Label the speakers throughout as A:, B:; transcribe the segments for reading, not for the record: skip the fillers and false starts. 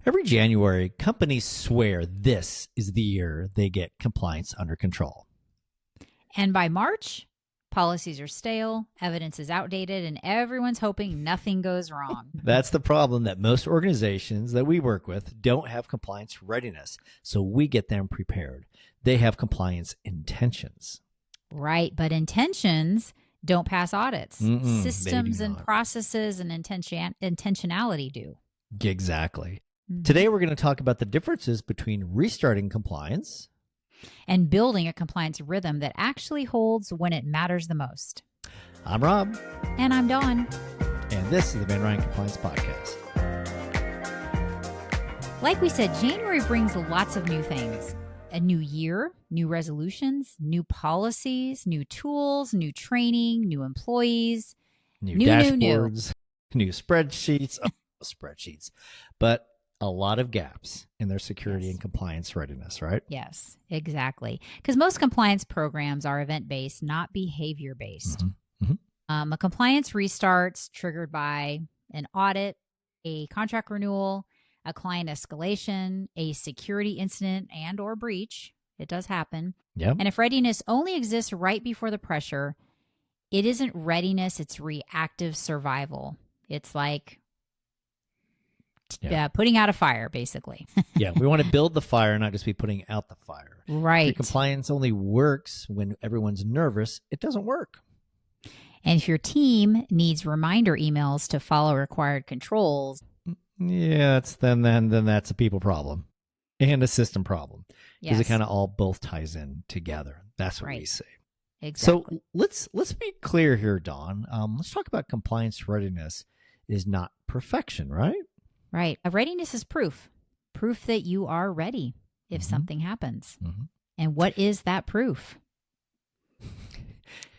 A: Every January, companies swear this is the year they get compliance under control.
B: And by March, policies are stale, evidence is outdated, and everyone's hoping nothing goes wrong.
A: That's the problem, that most organizations that we work with don't have compliance readiness, so we get them prepared. They have compliance intentions.
B: Right, but intentions don't pass audits. Systems and
A: not.
B: processes and intentionality do.
A: Exactly. Today, we're going to talk about the differences between restarting compliance
B: and building a compliance rhythm that actually holds when it matters the most.
A: I'm Rob.
B: And I'm Dawn.
A: And this is the Van Ryan Compliance Podcast.
B: Like we said, January brings lots of new things. A new year, new resolutions, new policies, new tools, new training, new employees.
A: New dashboards, new spreadsheets. Spreadsheets. But a lot of gaps in their security and compliance readiness, right?
B: Yes, exactly. Because most compliance programs are event-based, not behavior-based. A compliance restart's triggered by an audit, a contract renewal, a client escalation, a security incident and or breach. It does happen.
A: Yep.
B: And if readiness only exists right before the pressure, it isn't readiness, it's reactive survival. It's like putting out a fire, basically.
A: Yeah, we want to build the fire, not just be putting out the fire.
B: Right.
A: If your compliance only works when everyone's nervous, it doesn't work.
B: And if your team needs reminder emails to follow required controls,
A: yeah, then that's a people problem and a system problem, because it kind of all both ties in together. That's what we say.
B: Exactly.
A: So let's be clear here, Dawn. Let's talk about compliance readiness is not perfection, right?
B: Right. A readiness is proof that you are ready if something happens. And what is that proof?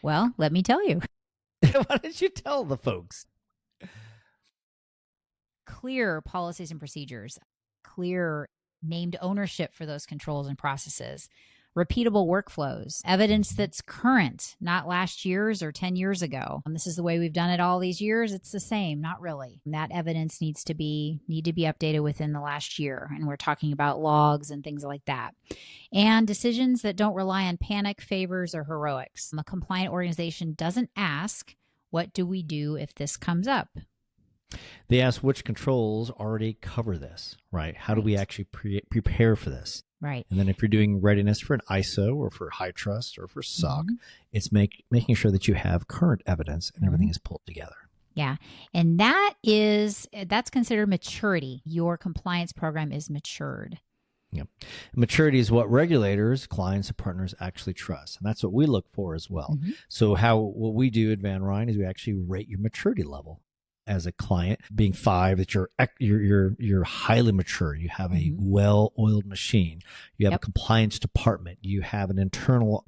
B: Well, let me tell you.
A: Why don't you tell the folks?
B: Clear policies and procedures, clear named ownership for those controls and processes, repeatable workflows, evidence that's current, not last year's or 10 years ago. And this is the way we've done it all these years. It's the same, not really. That evidence need to be updated within the last year. And we're talking about logs and things like that. And decisions that don't rely on panic, favors, or heroics. A compliant organization doesn't ask, what do we do if this comes up?
A: They ask which controls already cover this, right? How do we actually prepare for this?
B: Right.
A: And then if you're doing readiness for an ISO or for high trust or for SOC, it's making sure that you have current evidence and everything is pulled together.
B: Yeah. And that's considered maturity. Your compliance program is matured.
A: Yep. Maturity is what regulators, clients, and partners actually trust. And that's what we look for as well. So what we do at Van Ryan is we actually rate your maturity level. As a client, being 5, that you're highly mature. You have a well-oiled machine. You have a compliance department. You have an internal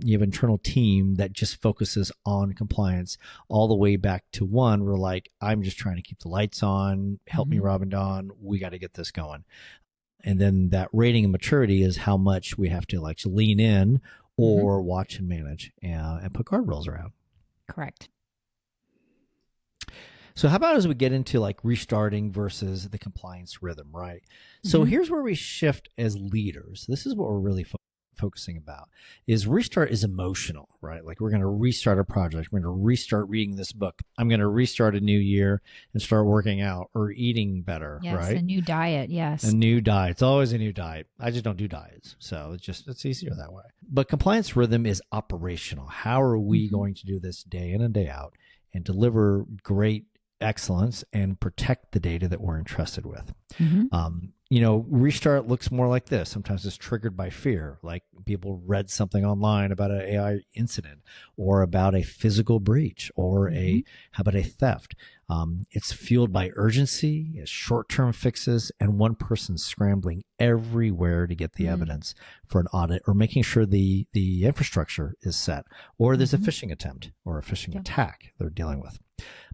A: team that just focuses on compliance all the way back to 1. We're like, I'm just trying to keep the lights on. Help me, Rob and Dawn. We got to get this going. And then that rating of maturity is how much we have to lean in or watch and manage and put guardrails around.
B: Correct.
A: So how about as we get into restarting versus the compliance rhythm, right? So here's where we shift as leaders. This is what we're really focusing about, is restart is emotional, right? Like we're going to restart a project. We're going to restart reading this book. I'm going to restart a new year and start working out or eating better, right?
B: Yes, a new diet, yes.
A: A new diet. It's always a new diet. I just don't do diets. So it's easier that way. But compliance rhythm is operational. How are we going to do this day in and day out and deliver great excellence and protect the data that we're entrusted with? Restart looks more like this. Sometimes it's triggered by fear, like people read something online about an AI incident or about a physical breach or how about a theft? It's fueled by urgency, it's short-term fixes, and one person scrambling everywhere to get the evidence for an audit or making sure the infrastructure is set, or there's a phishing attempt or a phishing attack they're dealing with.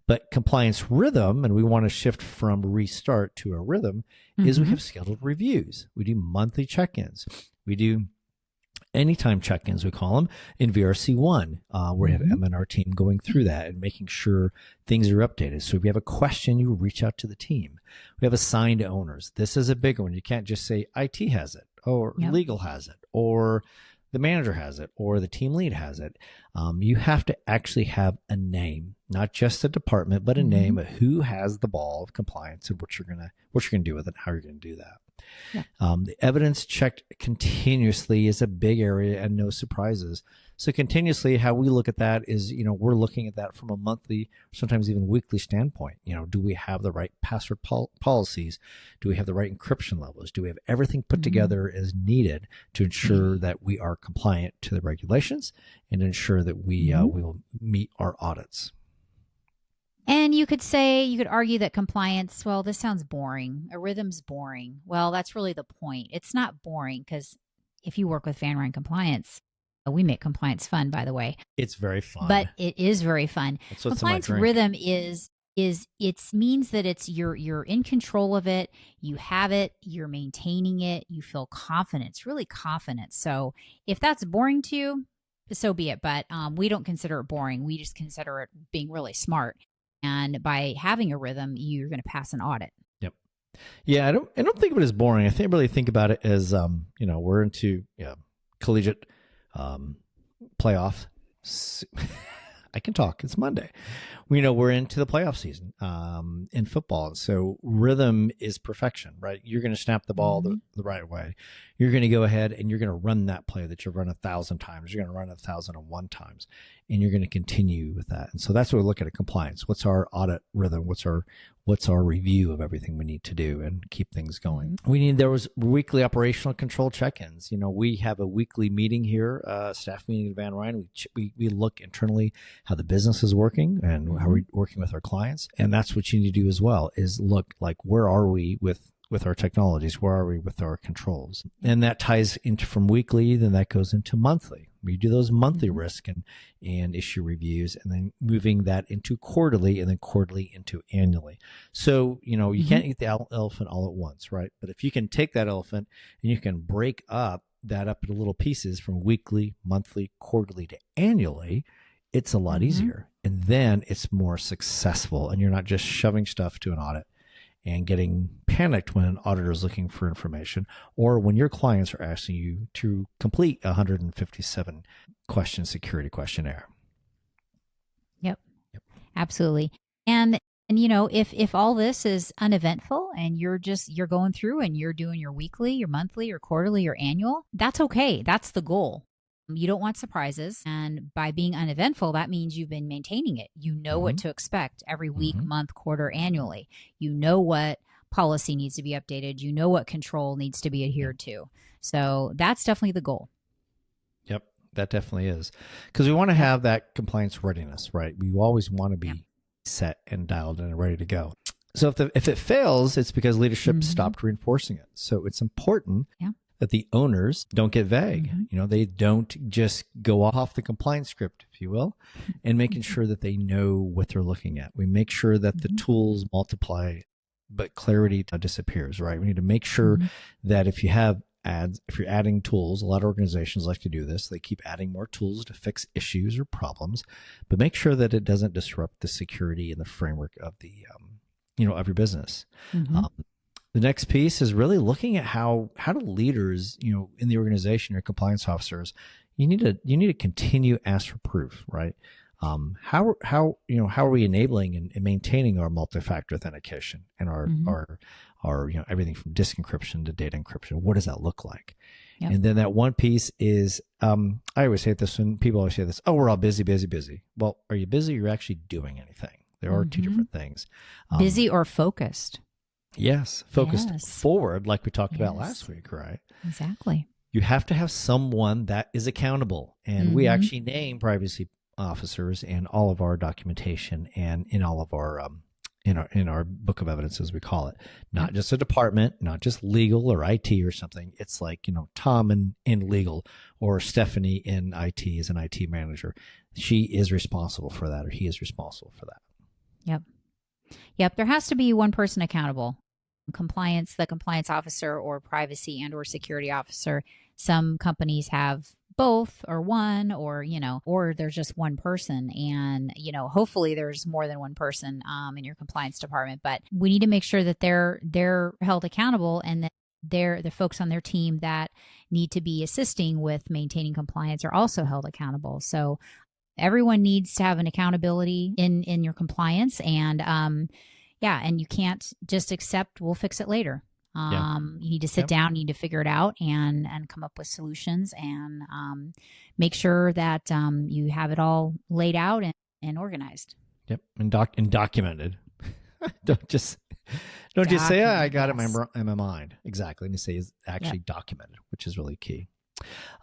A: But compliance rhythm, and we want to shift from restart to a rhythm, is we have scheduled reviews. We do monthly check-ins. We do anytime check-ins, we call them, in VRC 1, where we have Emma and our team going through that and making sure things are updated. So if you have a question, you reach out to the team. We have assigned owners. This is a big one. You can't just say IT has it, or legal has it, or the manager has it, or the team lead has it. You have to actually have a name, not just a department, but a name of who has the ball of compliance and what you're gonna do with it, how you're gonna do that. Yeah. The evidence checked continuously is a big area, and no surprises. So continuously, how we look at that is, we're looking at that from a monthly, sometimes even weekly standpoint. Do we have the right password policies? Do we have the right encryption levels? Do we have everything put together as needed to ensure that we are compliant to the regulations and ensure that we will meet our audits?
B: And you could argue that compliance, well, this sounds boring. A rhythm's boring. Well, that's really the point. It's not boring, because if you work with Van Ryn Compliance, we make compliance fun, by the way.
A: It's very fun.
B: But it is very fun. Compliance rhythm is it means that you're in control of it. You have it, you're maintaining it, you feel confident. It's really confident. So if that's boring to you, so be it. But we don't consider it boring. We just consider it being really smart. And by having a rhythm, you're going to pass an audit.
A: Yep. Yeah, I don't think of it as boring. I really think about it as we're into collegiate playoff. I can talk. It's Monday. We're into the playoff season in football. So rhythm is perfection, right? You're going to snap the ball the right way. You're going to go ahead and you're going to run that play that you've run 1,000 times. You're going to run 1,001 times, and you're going to continue with that. And so that's what we look at compliance. What's our audit rhythm? What's our review of everything we need to do and keep things going? There was weekly operational control check-ins. We have a weekly meeting here, staff meeting at Van Ryn. We look internally how the business is working and how we're working with our clients. And that's what you need to do as well, is look like, where are we with our technologies? Where are we with our controls? And that ties into from weekly, then that goes into monthly. We do those monthly risk and issue reviews, and then moving that into quarterly, and then quarterly into annually. So, you can't eat the elephant all at once, right? But if you can take that elephant and you can break that up into little pieces from weekly, monthly, quarterly to annually, it's a lot easier. And then it's more successful, and you're not just shoving stuff to an audit and getting panicked when an auditor is looking for information, or when your clients are asking you to complete a 157 question security questionnaire.
B: Yep. Absolutely. And if all this is uneventful and you're going through and you're doing your weekly, your monthly, your quarterly, your annual, that's okay. That's the goal. You don't want surprises. And by being uneventful, that means you've been maintaining it. You know what to expect every week, month, quarter, annually. You know what policy needs to be updated. You know what control needs to be adhered to. So that's definitely the goal.
A: Yep, that definitely is. Because we want to have that compliance readiness, right? We always want to be set and dialed in and ready to go. So if it fails, it's because leadership stopped reinforcing it. So it's important that the owners don't get vague. They don't just go off the compliance script, if you will, and making sure that they know what they're looking at. We make sure that the tools multiply, but clarity disappears, right? We need to make sure that if you're adding tools, a lot of organizations like to do this. They keep adding more tools to fix issues or problems, but make sure that it doesn't disrupt the security and the framework of the, of your business. The next piece is really looking at how do leaders, in the organization, your compliance officers, you need to continue to ask for proof, right? How are we enabling and maintaining our multi-factor authentication and our everything from disk encryption to data encryption? What does that look like? Yep. And then that one piece is, I always say this, and people always say this, we're all busy. Well, are you busy or are you actually doing anything? There are two different things.
B: Busy or focused.
A: Yes, focused forward, like we talked about last week, right?
B: Exactly.
A: You have to have someone that is accountable. And we actually name privacy officers in all of our documentation and in all of our in our book of evidence, as we call it. Not just a department, not just legal or IT or something. It's like, Tom in legal, or Stephanie in IT as an IT manager. She is responsible for that, or he is responsible for that.
B: Yep. There has to be one person accountable. The compliance officer, or privacy and or security officer. Some companies have both or one, or, or there's just one person. And, hopefully there's more than one person in your compliance department, but we need to make sure that they're held accountable, and that the folks on their team that need to be assisting with maintaining compliance are also held accountable. So everyone needs to have an accountability in your compliance. And and you can't just accept, we'll fix it later. You need to sit down, you need to figure it out, and come up with solutions, and make sure that you have it all laid out and organized.
A: Yep, and documented. Don't just say, I got it in my mind. Exactly. And you say is actually documented, which is really key.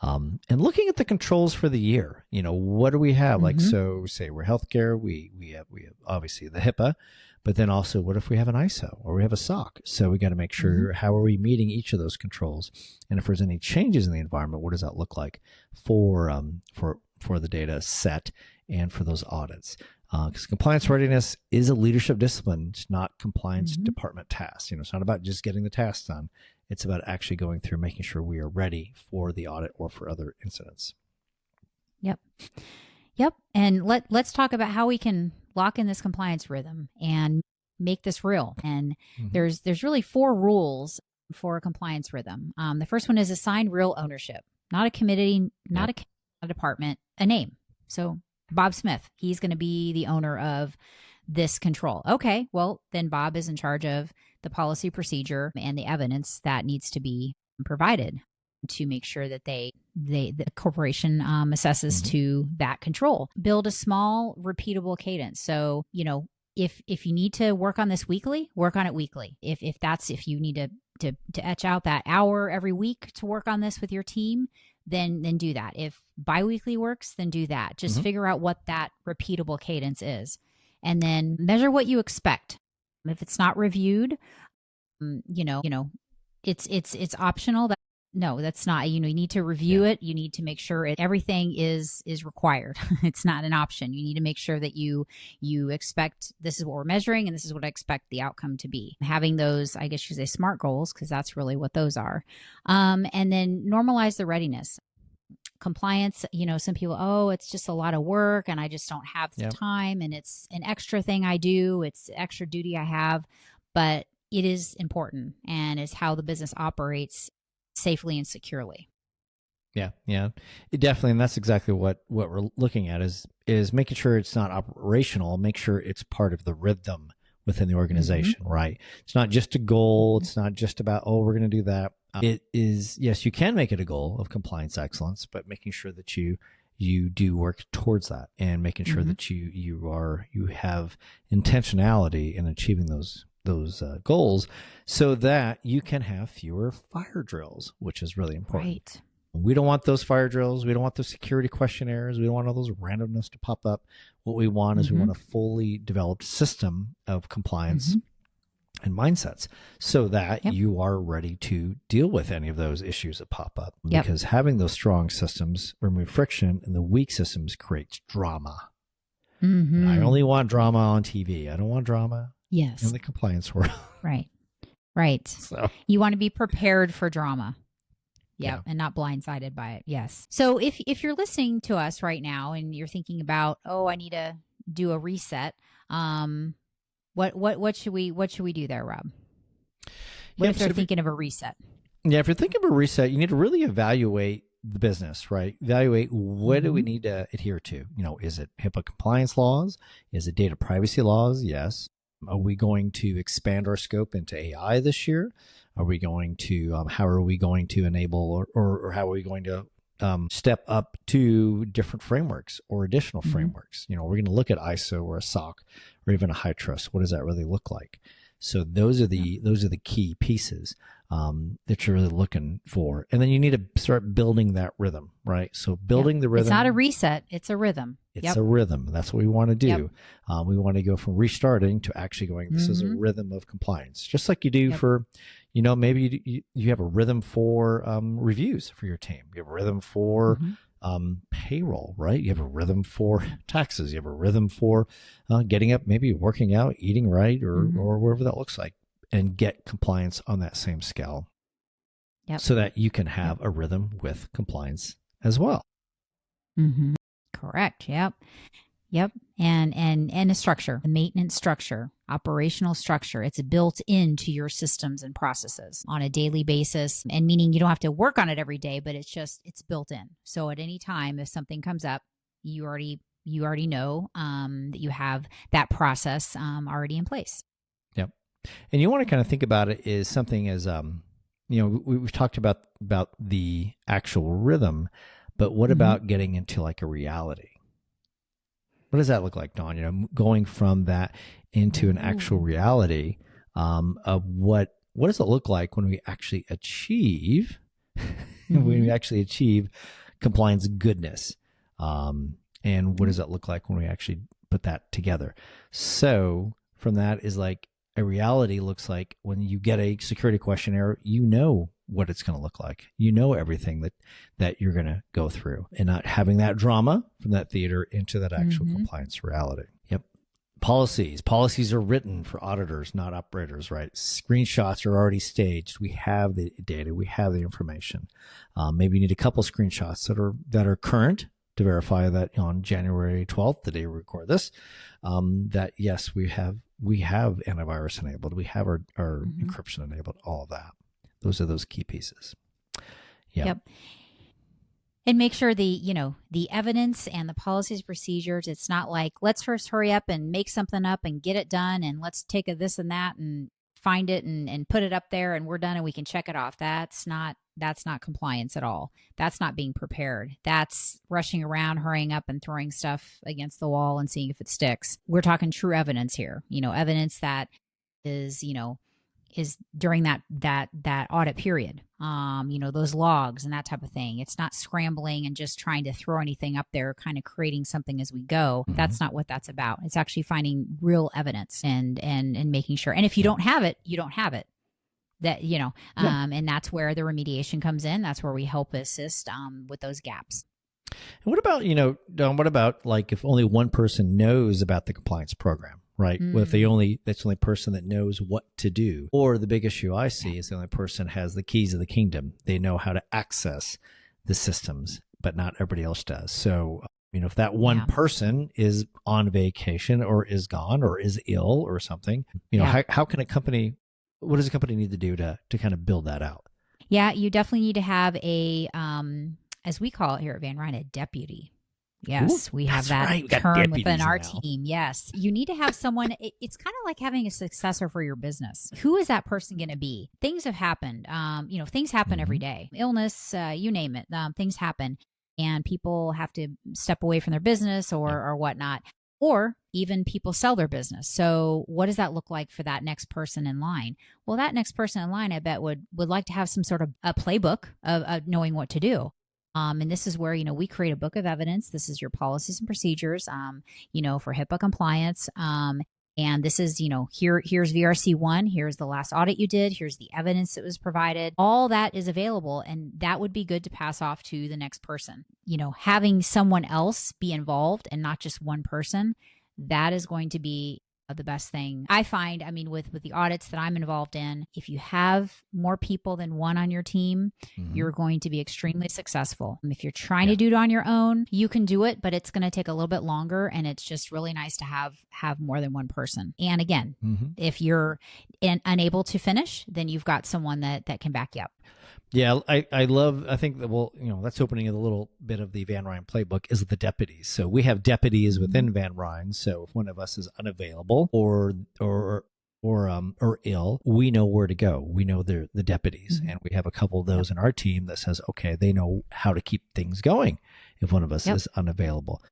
A: And looking at the controls for the year, what do we have? Like, so say we're healthcare, we have obviously the HIPAA, but then also what if we have an ISO or we have a SOC? So we got to make sure, how are we meeting each of those controls? And if there's any changes in the environment, what does that look like for the data set and for those audits? Because compliance readiness is a leadership discipline. It's not compliance department tasks. It's not about just getting the tasks done. It's about actually going through, making sure we are ready for the audit or for other incidents.
B: Yep. And let's talk about how we can lock in this compliance rhythm and make this real. And there's really 4 rules for a compliance rhythm. The first one is assign real ownership, not a committee, not a department, a name. So Bob Smith, he's going to be the owner of this control. Okay, well, then Bob is in charge of the policy, procedure, and the evidence that needs to be provided to make sure that the corporation assesses to that control. Build a small, repeatable cadence. So, if you need to work on this weekly, work on it weekly. If you need to etch out that hour every week to work on this with your team, then do that. If biweekly works, then do that. Just figure out what that repeatable cadence is, and then measure what you expect. If it's not reviewed, it's optional. That's not. You need to review it. You need to make sure everything is required. It's not an option. You need to make sure that you expect, this is what we're measuring, and this is what I expect the outcome to be. Having those, I guess you could say, SMART goals, because that's really what those are. And then normalize the readiness. Compliance, some people, it's just a lot of work and I just don't have the time, and it's an extra thing I do. It's extra duty I have, but it is important, and it's how the business operates safely and securely.
A: Yeah. It definitely, and that's exactly what we're looking at is making sure it's not operational, make sure it's part of the rhythm within the organization, right? It's not just a goal. It's not just about, we're going to do that. It is, yes, you can make it a goal of compliance excellence, but making sure that you do work towards that, and making sure that you have intentionality in achieving those goals, so that you can have fewer fire drills, which is really important.
B: Right.
A: We don't want those fire drills. We don't want those security questionnaires. We don't want all those randomness to pop up. What we want is we want a fully developed system of compliance and mindsets, so that you are ready to deal with any of those issues that pop up. Because having those strong systems remove friction, and the weak systems create drama. And I only want drama on TV. I don't want drama in the compliance world.
B: Right.
A: So
B: you want to be prepared for drama. Yeah, and not blindsided by it. Yes. So if you're listening to us right now and you're thinking about, I need to do a reset, what should we do there, Rob? What if they're thinking of a reset? Yeah,
A: if you're thinking of a reset, you need to really evaluate the business, right? Evaluate, what do we need to adhere to? Is it HIPAA compliance laws? Is it data privacy laws? Yes. Are we going to expand our scope into AI this year? Are we going to, how are we going to enable, or how are we going to step up to different frameworks or additional frameworks? We're going to look at ISO or a SOC or even a high trust. What does that really look like? So those are the key pieces that you're really looking for. And then you need to start building that rhythm, right? So building the rhythm.
B: It's not a reset. It's a rhythm.
A: It's a rhythm. That's what we want to do. We want to go from restarting to actually going, this is a rhythm of compliance. Just like you do for, maybe you have a rhythm for reviews for your team. You have a rhythm for payroll, right? You have a rhythm for taxes. You have a rhythm for getting up, maybe working out, eating right, or whatever that looks like, and get compliance on that same scale. So that you can have a rhythm with compliance as well.
B: Mm-hmm. Correct. Yep. Yep. And a structure, the maintenance structure, operational structure. It's built into your systems and processes on a daily basis. And meaning you don't have to work on it every day, but it's built in. So at any time, if something comes up, you already know that you have that process already in place.
A: Yep. And you want to kind of think about it as something as, we've talked about the actual rhythm, but what about getting into like a reality? What does that look like, Dawn? Going from that into an actual reality of what does it look like when we actually achieve compliance goodness, and what does that look like when we actually put that together? So from that is like a reality looks like when you get a security questionnaire, what it's going to look like. Everything that you're going to go through, and not having that drama from that theater into that actual compliance reality. Yep. Policies are written for auditors, not operators, right? Screenshots are already staged. We have the data, we have the information. Maybe you need a couple screenshots that are current to verify that on January 12th, the day we record this, that yes, we have antivirus enabled, we have our encryption enabled, all of that. Those are those key pieces.
B: Yep. And make sure the evidence and the policies, procedures, it's not like, let's first hurry up and make something up and get it done. And let's take a this and that and find it and put it up there and we're done and we can check it off. That's not compliance at all. That's not being prepared. That's rushing around, hurrying up and throwing stuff against the wall and seeing if it sticks. We're talking true evidence here, evidence that is during that audit period, those logs and that type of thing. It's not scrambling and just trying to throw anything up there, kind of creating something as we go. That's not what that's about. It's actually finding real evidence and making sure. And if you don't have it, you don't have it. That, and that's where the remediation comes in. That's where we help assist with those gaps.
A: And what about, Dawn, what about like if only one person knows about the compliance program, right? Well, if that's the only person that knows what to do, or the big issue I see is the only person has the keys of the kingdom. They know how to access the systems, but not everybody else does. So, if that one person is on vacation or is gone or is ill or something, how can what does a company need to do to kind of build that out?
B: Yeah, you definitely need to have a, as we call it here at Van Ryn, a deputy. Yes, we have that term within our team. Yes. You need to have someone, it's kind of like having a successor for your business. Who is that person going to be? Things have happened. Things happen every day. Illness, you name it. Things happen and people have to step away from their business or whatnot. Or even people sell their business. So what does that look like for that next person in line? Well, that next person in line, I bet would like to have some sort of a playbook of knowing what to do. And this is where, we create a book of evidence. This is your policies and procedures, for HIPAA compliance. And this is, here's VRC 1, here's the last audit you did, here's the evidence that was provided. All that is available, and that would be good to pass off to the next person. Having someone else be involved and not just one person, that is going to be the best thing. I find, with the audits that I'm involved in, if you have more people than one on your team, you're going to be extremely successful. If you're trying to do it on your own, you can do it, but it's going to take a little bit longer. And it's just really nice to have more than one person. And again, if you're unable to finish, then you've got someone that can back you up.
A: Yeah, I think that, that's opening a little bit of the Van Ryn playbook is the deputies. So we have deputies within Van Ryn. So if one of us is unavailable or ill, we know where to go. We know they're the deputies, and we have a couple of those in our team that says, okay, they know how to keep things going if one of us is unavailable.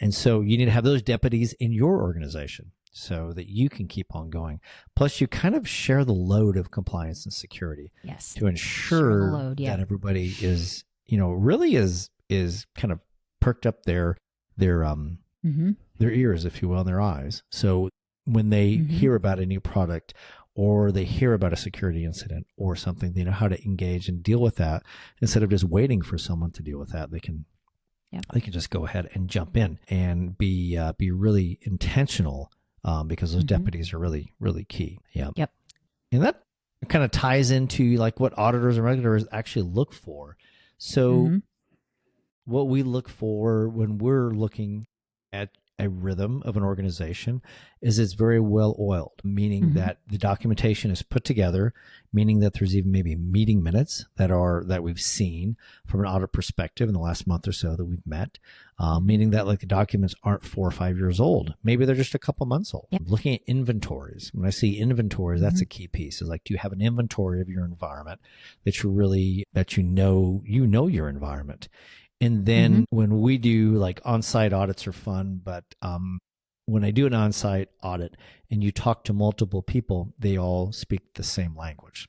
A: And so you need to have those deputies in your organization so that you can keep on going. Plus, you kind of share the load of compliance and security to ensure that everybody is, really is kind of perked up their ears, if you will, and their eyes. So when they hear about a new product or they hear about a security incident or something, they know how to engage and deal with that instead of just waiting for someone to deal with that. They can just go ahead and jump in and be really intentional. Because those deputies are really, really key. Yep. And that kind of ties into like what auditors and regulators actually look for. So what we look for when we're looking at a rhythm of an organization is it's very well oiled, meaning that the documentation is put together, meaning that there's even maybe meeting minutes that we've seen from an audit perspective in the last month or so that we've met, meaning that like the documents aren't 4 or 5 years old. Maybe they're just a couple months old. Yep. Looking at inventories. When I see inventories, that's a key piece. Is like, do you have an inventory of your environment that you know your environment? And then when we do like on-site audits are fun, but when I do an on-site audit and you talk to multiple people, they all speak the same language.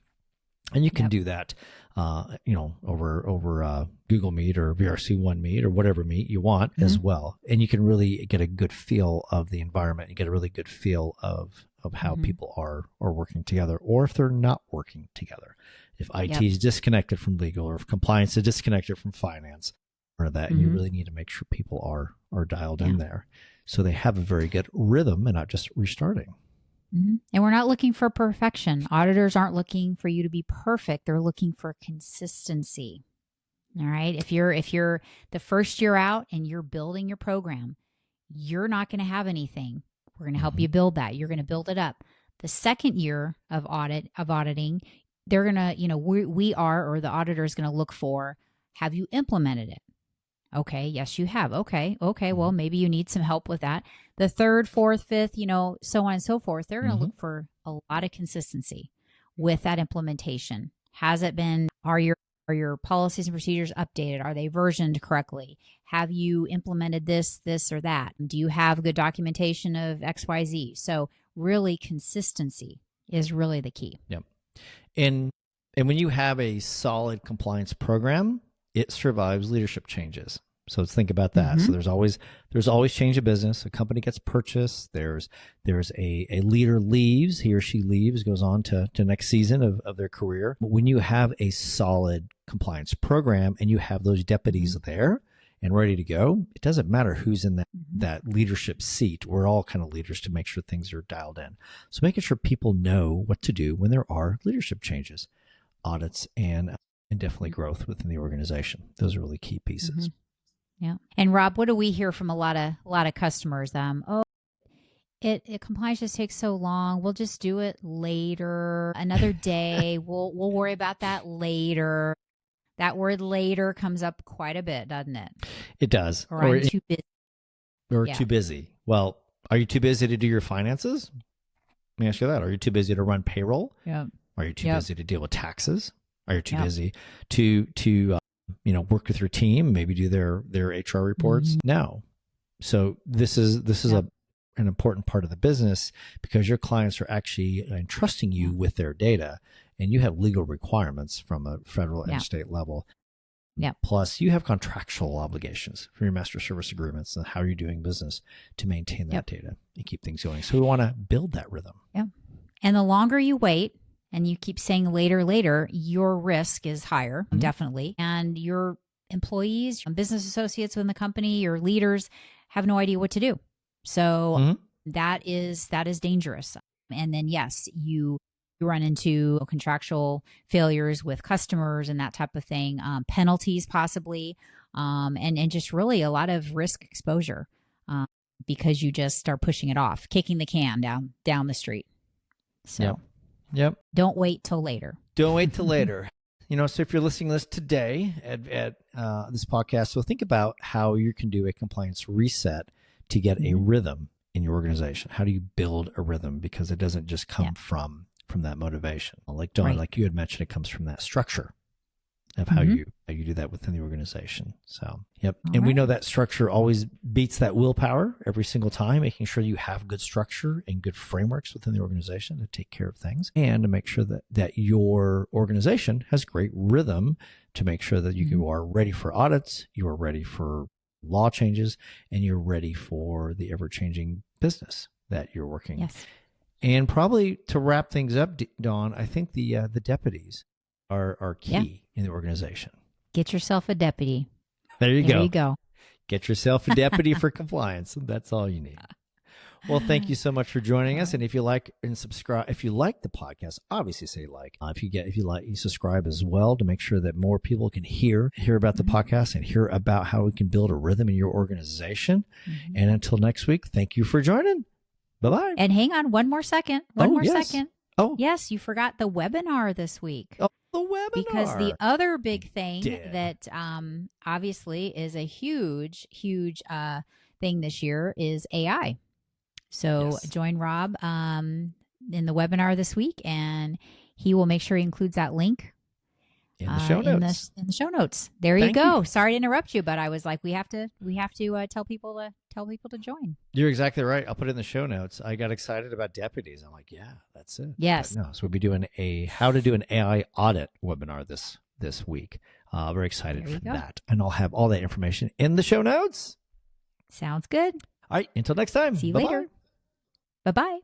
A: And you can do that, over Google Meet or VRC One Meet or whatever meet you want as well. And you can really get a good feel of the environment. You get a really good feel of how people are working together, or if they're not working together. If IT is disconnected from legal, or if compliance is disconnected from finance, or that, and you really need to make sure people are dialed in there, so they have a very good rhythm and not just restarting.
B: And we're not looking for perfection. Auditors aren't looking for you to be perfect. They're looking for consistency. All right. If you're the first year out and you're building your program, you're not going to have anything. We're going to help you build that. You're going to build it up. The second year of auditing, they're going to, we are, or the auditor is going to look for, have you implemented it? Okay. Yes, you have. Okay. Well, maybe you need some help with that. The third, fourth, fifth, so on and so forth. They're going to look for a lot of consistency with that implementation. Has it been, are your policies and procedures updated? Are they versioned correctly? Have you implemented this, or that? Do you have good documentation of XYZ? So really consistency is really the key.
A: Yep. And when you have a solid compliance program, it survives leadership changes. So let's think about that. So there's always change of business. A company gets purchased. There's a leader leaves, he or she leaves, goes on to next season of their career. But when you have a solid compliance program and you have those deputies there and ready to go, it doesn't matter who's in that leadership seat. We're all kind of leaders to make sure things are dialed in. So making sure people know what to do when there are leadership changes, audits, and definitely growth within the organization. Those are really key pieces.
B: Yeah. And Rob, what do we hear from a lot of customers? Compliance just takes so long. We'll just do it later, another day. We'll worry about that later. That word later comes up quite a bit, doesn't it?
A: It does.
B: Or I'm too busy.
A: Or too busy. Well, are you too busy to do your finances? Let me ask you that. Are you too busy to run payroll?
B: Yeah.
A: Are you too busy to deal with taxes? Are you too busy to work with your team, maybe do their HR reports? No. So this is an important part of the business, because your clients are actually entrusting you with their data, and you have legal requirements from a federal and state level.
B: Yeah.
A: Plus, you have contractual obligations for your master service agreements and how you're doing business to maintain that data and keep things going. So we want to build that rhythm.
B: Yeah. And the longer you wait, and you keep saying later, your risk is higher, definitely. And your employees, business associates within the company, your leaders have no idea what to do. So that is dangerous. And then, yes, you run into contractual failures with customers and that type of thing, penalties possibly, and just really a lot of risk exposure because you just start pushing it off, kicking the can down the street. So.
A: Yep.
B: Don't wait till later.
A: Don't wait till later. So if you're listening to this today at this podcast, so think about how you can do a compliance reset to get a rhythm in your organization. How do you build a rhythm? Because it doesn't just come from that motivation. Like Dawn, like you had mentioned, it comes from that structure of how you do that within the organization. So, we know that structure always beats that willpower every single time, making sure you have good structure and good frameworks within the organization to take care of things, and to make sure that your organization has great rhythm to make sure that you are ready for audits, you are ready for law changes, and you're ready for the ever-changing business that you're working.
B: Yes.
A: And probably to wrap things up, Dawn, I think the deputies are key in the organization.
B: Get yourself a deputy.
A: There you
B: go.
A: Get yourself a deputy for compliance. That's all you need. Well, thank you so much for joining us. And if you like and subscribe, if you like the podcast, obviously say like. If you like, you subscribe as well to make sure that more people can hear about the podcast and hear about how we can build a rhythm in your organization. And until next week, thank you for joining. Bye-bye.
B: And hang on one more second. One more second.
A: Oh,
B: yes, you forgot the webinar this week.
A: Oh, the webinar.
B: Because the other big thing that obviously is a huge thing this year is AI. So join Rob in the webinar this week, and he will make sure he includes that link
A: in the show notes.
B: In the show notes. There you go. Sorry to interrupt you, but I was like, we have to tell people to join.
A: You're exactly right. I'll put it in the show notes. I got excited about deputies. I'm like, yeah, that's it.
B: Yes.
A: No, so we'll be doing how to do an AI audit webinar this week. Very excited for that, and I'll have all that information in the show notes.
B: Sounds good.
A: All right. Until next time.
B: See you later. Bye-bye.